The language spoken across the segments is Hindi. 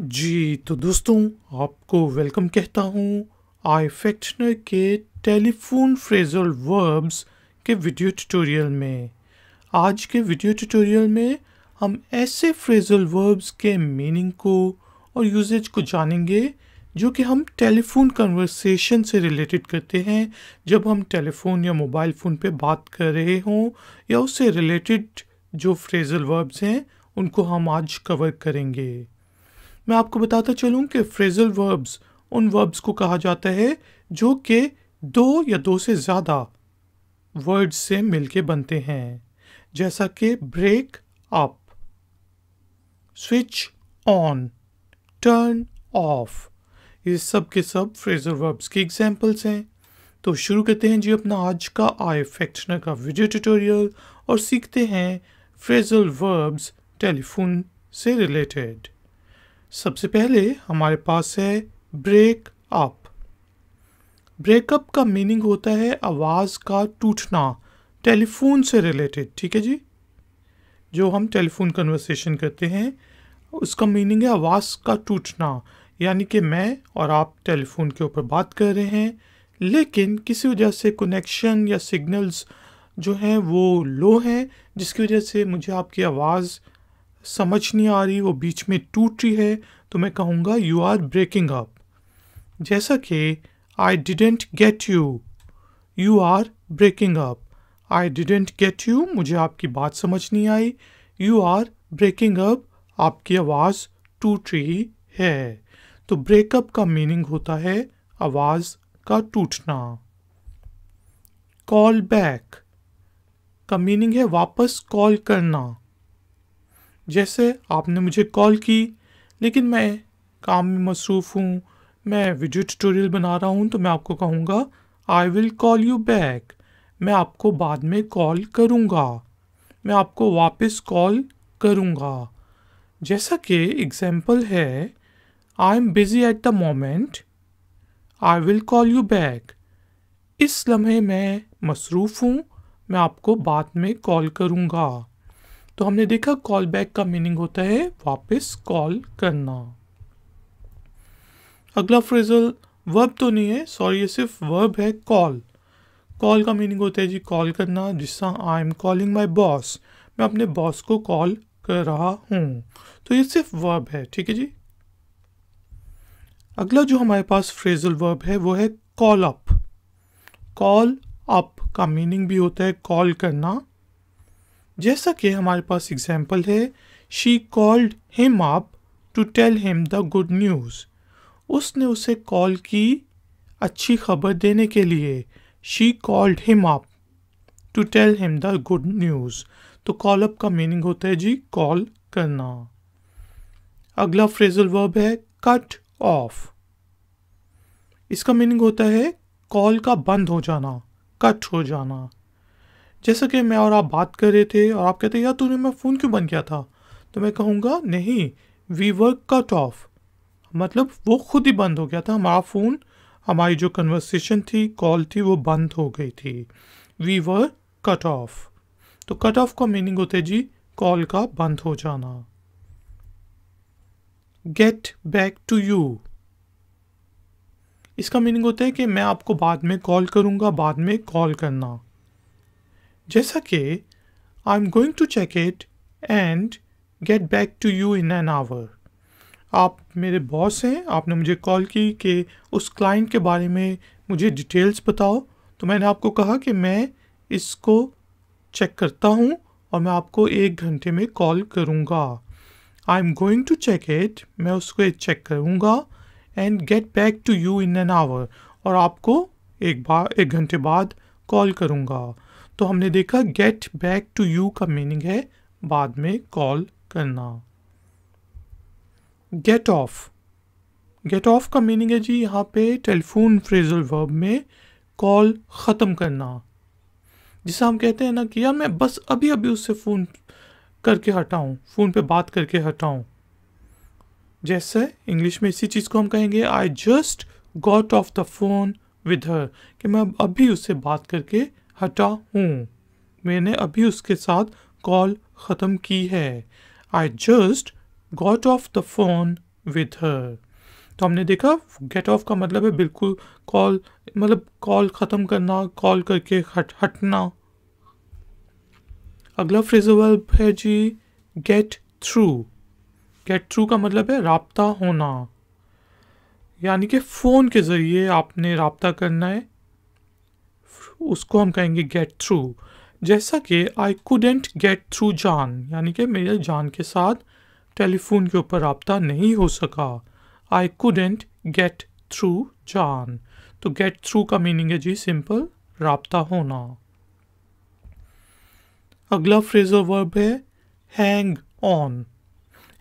जी तो दोस्तों, आपको वेलकम कहता हूँ iFactioner के टेलीफोन फ्रेजल वर्ब्स के वीडियो ट्यूटोरियल में। आज के वीडियो ट्यूटोरियल में हम ऐसे फ्रेजल वर्ब्स के मीनिंग को और यूजेज को जानेंगे जो कि हम टेलीफोन कन्वर्सेशन से रिलेटेड करते हैं, जब हम टेलीफोन या मोबाइल फ़ोन पे बात कर रहे हों, या उससे रिलेटेड जो फ्रेजल वर्ब्स हैं उनको हम आज कवर करेंगे। मैं आपको बताता चलूं कि फ्रेजल वर्ब्स उन वर्ब्स को कहा जाता है जो कि दो या दो से ज़्यादा वर्ड्स से मिलके बनते हैं, जैसा कि break up, switch on, turn off. ये सब के सब फ्रेजल वर्ब्स के एग्जाम्पल्स हैं। तो शुरू करते हैं जी अपना आज का iFactioner का वीडियो ट्यूटोरियल और सीखते हैं फ्रेजल वर्ब्स टेलीफोन से रिलेटेड। सबसे पहले हमारे पास है ब्रेक अप। ब्रेकअप का मीनिंग होता है आवाज़ का टूटना, टेलीफोन से रिलेटेड। ठीक है जी, जो हम टेलीफोन कन्वर्सेशन करते हैं उसका मीनिंग है आवाज़ का टूटना, यानी कि मैं और आप टेलीफोन के ऊपर बात कर रहे हैं, लेकिन किसी वजह से कनेक्शन या सिग्नल्स जो हैं वो लो हैं, जिसकी वजह से मुझे आपकी आवाज़ समझ नहीं आ रही, वो बीच में टूट रही है, तो मैं कहूँगा यू आर ब्रेकिंग अप। जैसा कि I didn't get you, you are breaking up. I didn't get you, मुझे आपकी बात समझ नहीं आई, यू आर ब्रेकिंग अप, आपकी आवाज़ टूट रही है। तो ब्रेकअप का मीनिंग होता है आवाज़ का टूटना। कॉल बैक का मीनिंग है वापस कॉल करना। जैसे आपने मुझे कॉल की, लेकिन मैं काम में मसरूफ़ हूँ, मैं वीडियो ट्यूटोरियल बना रहा हूँ, तो मैं आपको कहूँगा I will call you back, मैं आपको बाद में कॉल करूँगा, मैं आपको वापस कॉल करूँगा। जैसा कि एग्जाम्पल है I am busy at the moment, I will call you back, इस लम्हे मैं मसरूफ़ हूँ, मैं आपको बाद में कॉल करूँगा। तो हमने देखा कॉल बैक का मीनिंग होता है वापस कॉल करना। अगला फ्रेजल वर्ब तो नहीं है, सॉरी, ये सिर्फ वर्ब है कॉल। कॉल का मीनिंग होता है जी कॉल करना, जिसका I am calling my boss, मैं अपने बॉस को कॉल कर रहा हूँ। तो ये सिर्फ वर्ब है। ठीक है जी। अगला जो हमारे पास फ्रेजल वर्ब है वो है कॉल अप। कॉल अप का मीनिंग भी होता है कॉल करना। जैसा कि हमारे पास एग्जाम्पल है she called him up to tell him the good news, उसने उसे कॉल की अच्छी खबर देने के लिए। She called him up to tell him the good news. तो कॉल अप का मीनिंग होता है जी कॉल करना। अगला फ्रेजल वर्ब है कट ऑफ। इसका मीनिंग होता है कॉल का बंद हो जाना, कट हो जाना। जैसा कि मैं और आप बात कर रहे थे और आप कहते हैं यार तूने मैं फ़ोन क्यों बंद किया था, तो मैं कहूँगा नहीं, वी वर कट ऑफ, मतलब वो खुद ही बंद हो गया था, हमारा फ़ोन, हमारी जो कन्वर्सेशन थी, कॉल थी, वो बंद हो गई थी। We were cut off. तो कट ऑफ का मीनिंग होता है जी कॉल का बंद हो जाना। गेट बैक टू यू, इसका मीनिंग होता है कि मैं आपको बाद में कॉल करूँगा, बाद में कॉल करना। जैसा कि I am going to check it and get back to you in an hour, आप मेरे बॉस हैं, आपने मुझे कॉल की कि उस क्लाइंट के बारे में मुझे डिटेल्स बताओ, तो मैंने आपको कहा कि मैं इसको चेक करता हूँ और मैं आपको 1 घंटे में कॉल करूँगा। I am going to check it, मैं उसको चेक करूँगा, and get back to you in an hour, और आपको 1 घंटे बाद कॉल करूँगा। तो हमने देखा गेट बैक टू यू का मीनिंग है बाद में कॉल करना। गेट ऑफ, गेट ऑफ का मीनिंग है जी यहाँ पे टेलीफोन फ्रेजल वर्ब में कॉल ख़त्म करना। जिसे हम कहते हैं ना कि यार मैं बस अभी अभी उससे फ़ोन करके हटाऊँ, फ़ोन पे बात करके हटाऊँ। जैसे इंग्लिश में इसी चीज़ को हम कहेंगे I just got off the phone with her, कि मैं अभी उससे बात करके हटा हूँ, मैंने अभी उसके साथ कॉल ख़त्म की है। I just got off the phone with her। तो हमने देखा गेट ऑफ का मतलब है बिल्कुल कॉल, मतलब कॉल ख़त्म करना, कॉल करके हटना। अगला फ्रेजल वर्ब है जी गेट थ्रू। गेट थ्रू का मतलब है राब्ता होना, यानी कि फ़ोन के ज़रिए आपने राब्ता करना है, उसको हम कहेंगे गेट थ्रू। जैसा कि आई कुडेंट गेट थ्रू जान, यानी कि मेरे जान के साथ टेलीफोन के ऊपर राब्ता नहीं हो सका। आई कुडेंट गेट थ्रू जान। तो गेट थ्रू का मीनिंग है जी सिंपल राब्ता होना। अगला फ्रेजल वर्ब है हैंग ऑन।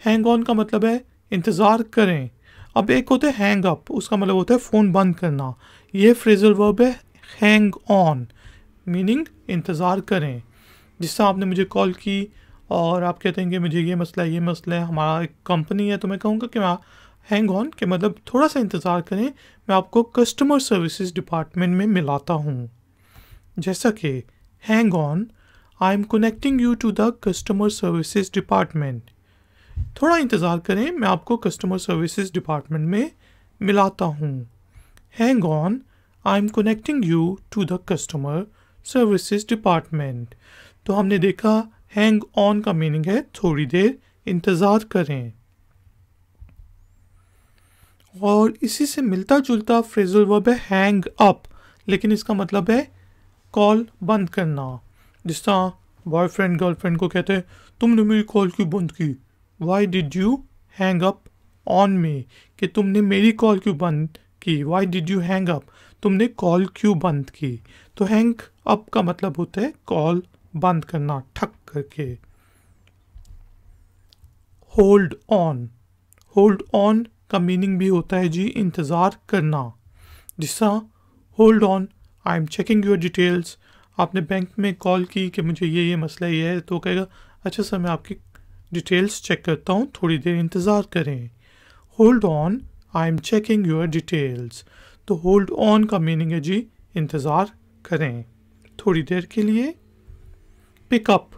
हैंग ऑन का मतलब है इंतज़ार करें। अब एक होता है हैंग अप, उसका मतलब होता है फ़ोन बंद करना। ये फ्रेजल वर्ब है हैंग ऑन, मीनिंग इंतज़ार करें। जिससे आपने मुझे कॉल की और आप कहते हैं कि मुझे ये मसला है, ये मसला है, हमारा एक कंपनी है, तो मैं कहूँगा कि मैं हैंग ऑन के मतलब थोड़ा सा इंतज़ार करें, मैं आपको कस्टमर सर्विसेज डिपार्टमेंट में मिलाता हूँ। जैसा कि hang on, I am connecting you to the customer services department. थोड़ा इंतज़ार करें, मैं आपको कस्टमर सर्विसेज डिपार्टमेंट में मिलाता हूँ। Hang on, I am connecting you to the customer services department. तो हमने देखा हैंग ऑन का मीनिंग है थोड़ी देर इंतज़ार करें। और इसी से मिलता जुलता फ्रेजल वर्ब है हैंग अप, लेकिन इसका मतलब है कॉल बंद करना। जिस तरह बॉयफ्रेंड गर्लफ्रेंड को कहते हैं तुमने मेरी कॉल क्यों बंद की, why did you hang up on me, कि तुमने मेरी कॉल क्यों बंद की, why did you hang up, तुमने कॉल क्यों बंद की। तो हैंग अप का मतलब होता है कॉल बंद करना ठक करके। होल्ड ऑन, होल्ड ऑन का मीनिंग भी होता है जी इंतज़ार करना। जिस तरह hold on, I am checking your details. आपने बैंक में कॉल की कि मुझे ये मसला ये है, तो कहेगा अच्छा सर मैं आपकी डिटेल्स चेक करता हूँ, थोड़ी देर इंतज़ार करें। Hold on, I am checking your details. तो होल्ड ऑन का मीनिंग है जी इंतज़ार करें थोड़ी देर के लिए। पिकअप,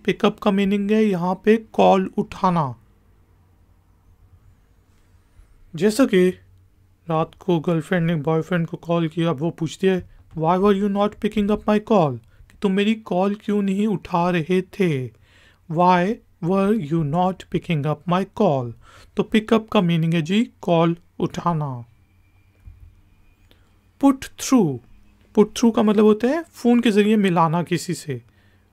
पिकअप का मीनिंग है यहाँ पे कॉल उठाना। जैसा कि रात को गर्लफ्रेंड ने बॉयफ्रेंड को कॉल किया, अब वो पूछती है why were you not picking up my call, तुम मेरी कॉल क्यों नहीं उठा रहे थे। Why were you not picking up my call. तो पिकअप का मीनिंग है जी कॉल उठाना। पुट थ्रू, पुट थ्रू का मतलब होता है फ़ोन के ज़रिए मिलाना, किसी से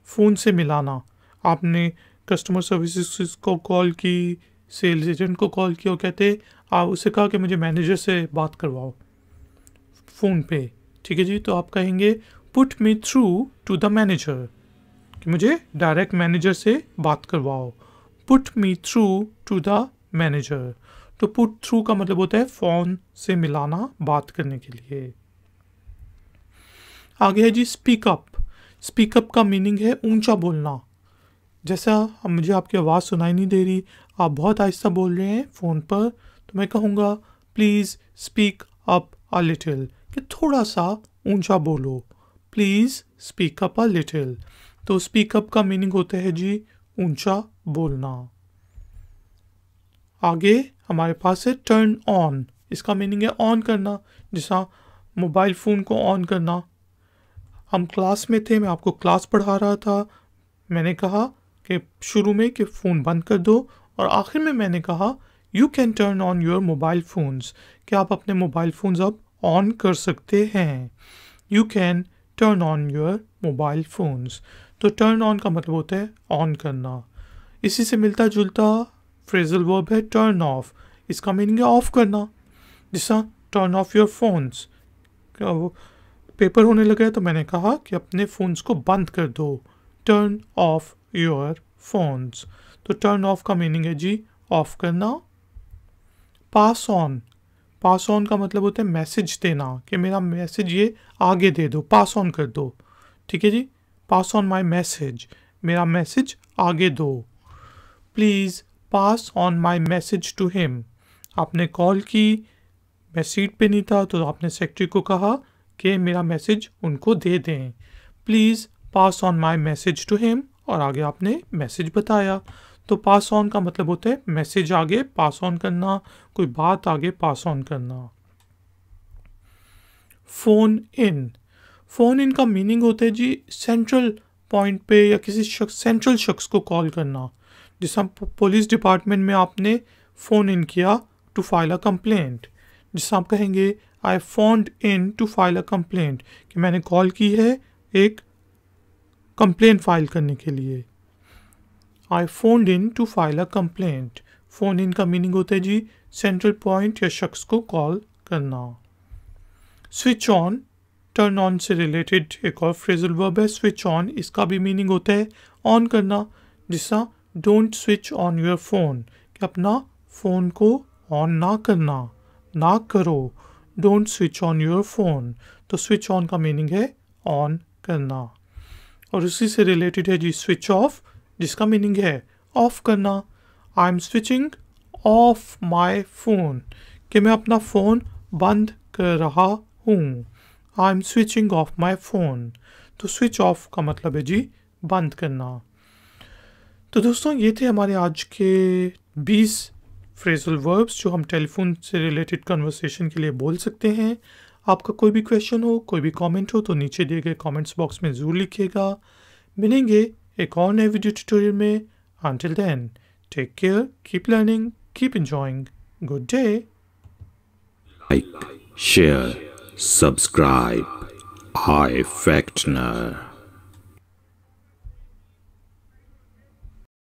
फ़ोन से मिलाना। आपने कस्टमर सर्विसेज को कॉल की, सेल्स एजेंट को कॉल किया, कहते आप उससे कहा कि मुझे मैनेजर से बात करवाओ फ़ोन पे, ठीक है जी। तो आप कहेंगे put me through to the manager, कि मुझे डायरेक्ट मैनेजर से बात करवाओ। Put me through to the manager. तो पुट थ्रू का मतलब होता है फ़ोन से मिलाना, बात करने के लिए। आगे है जी स्पीकअप। स्पीकअप का मीनिंग है ऊंचा बोलना। जैसा अब मुझे आपकी आवाज़ सुनाई नहीं दे रही, आप बहुत आहिस्ता बोल रहे हैं फ़ोन पर, तो मैं कहूँगा please speak up a little, कि थोड़ा सा ऊंचा बोलो। Please speak up a little. तो स्पीकअप का मीनिंग होता है जी ऊंचा बोलना। आगे हमारे पास है टर्न ऑन। इसका मीनिंग है ऑन करना, जैसा मोबाइल फ़ोन को ऑन करना। हम क्लास में थे, मैं आपको क्लास पढ़ा रहा था, मैंने कहा कि शुरू में कि फ़ोन बंद कर दो, और आखिर में मैंने कहा you can turn on your mobile phones, कि आप अपने मोबाइल फ़ोन्स अब ऑन कर सकते हैं। You can turn on your mobile phones. तो टर्न ऑन का मतलब होता है ऑन करना। इसी से मिलता जुलता फ्रेजल वर्ब है टर्न ऑफ। इसका मीनिंग है ऑफ करना। जैसा टर्न ऑफ योर फ़ोन्स, वो पेपर होने लगा है तो मैंने कहा कि अपने फ़ोन्स को बंद कर दो। Turn off your phones. तो टर्न ऑफ का मीनिंग है जी ऑफ करना। पास ऑन, पास ऑन का मतलब होता है मैसेज देना, कि मेरा मैसेज ये आगे दे दो, पास ऑन कर दो, ठीक है जी। पास ऑन माई मैसेज, मेरा मैसेज आगे दो। Please pass on my message to him. आपने कॉल की, मैं सीट पे नहीं था, तो आपने सेक्रेटरी को कहा कि मेरा मैसेज उनको दे दें। Please pass on my message to him, और आगे आपने मैसेज बताया। तो पास ऑन का मतलब होता है मैसेज आगे पास ऑन करना, कोई बात आगे पास ऑन करना। फोन इन, फोन इन का मीनिंग होता है जी सेंट्रल पॉइंट पे या किसी सेंट्रल शख्स को कॉल करना। जैसे पुलिस डिपार्टमेंट में आपने फ़ोन इन किया टू फाइल अ कंप्लेंट, जिससे आप कहेंगे I phoned in to file a complaint, कि मैंने कॉल की है एक कंप्लेंट फाइल करने के लिए। I phoned in to file a complaint, phone in का मीनिंग होता है जी सेंट्रल पॉइंट या शख्स को कॉल करना। स्विच ऑन, टर्न ऑन से रिलेटेड एक और फ्रेजल वर्ब है स्विच ऑन, इसका भी मीनिंग होता है ऑन करना। जिसका don't switch on your phone, कि अपना फ़ोन को ऑन ना करना, ना करो। Don't switch on your phone, तो स्विच ऑन का मीनिंग है ऑन करना। और उसी से रिलेटेड है जी स्विच ऑफ, जिसका मीनिंग है ऑफ करना। I am switching of my phone, कि मैं अपना फ़ोन बंद कर रहा हूँ। I am switching of my phone, तो स्विच ऑफ का मतलब है जी बंद करना। तो दोस्तों ये थे हमारे आज के 20 फ्रेजल वर्ब्स जो हम टेलीफोन से रिलेटेड कन्वर्सेशन के लिए बोल सकते हैं। आपका कोई भी क्वेश्चन हो, कोई भी कमेंट हो तो नीचे दिए गए कमेंट्स बॉक्स में ज़रूर लिखिएगा। मिलेंगे एक और नए वीडियो ट्यूटोरियल में। Until then, take care, keep learning, keep enjoying. Good day. Like, share, subscribe. iFactner.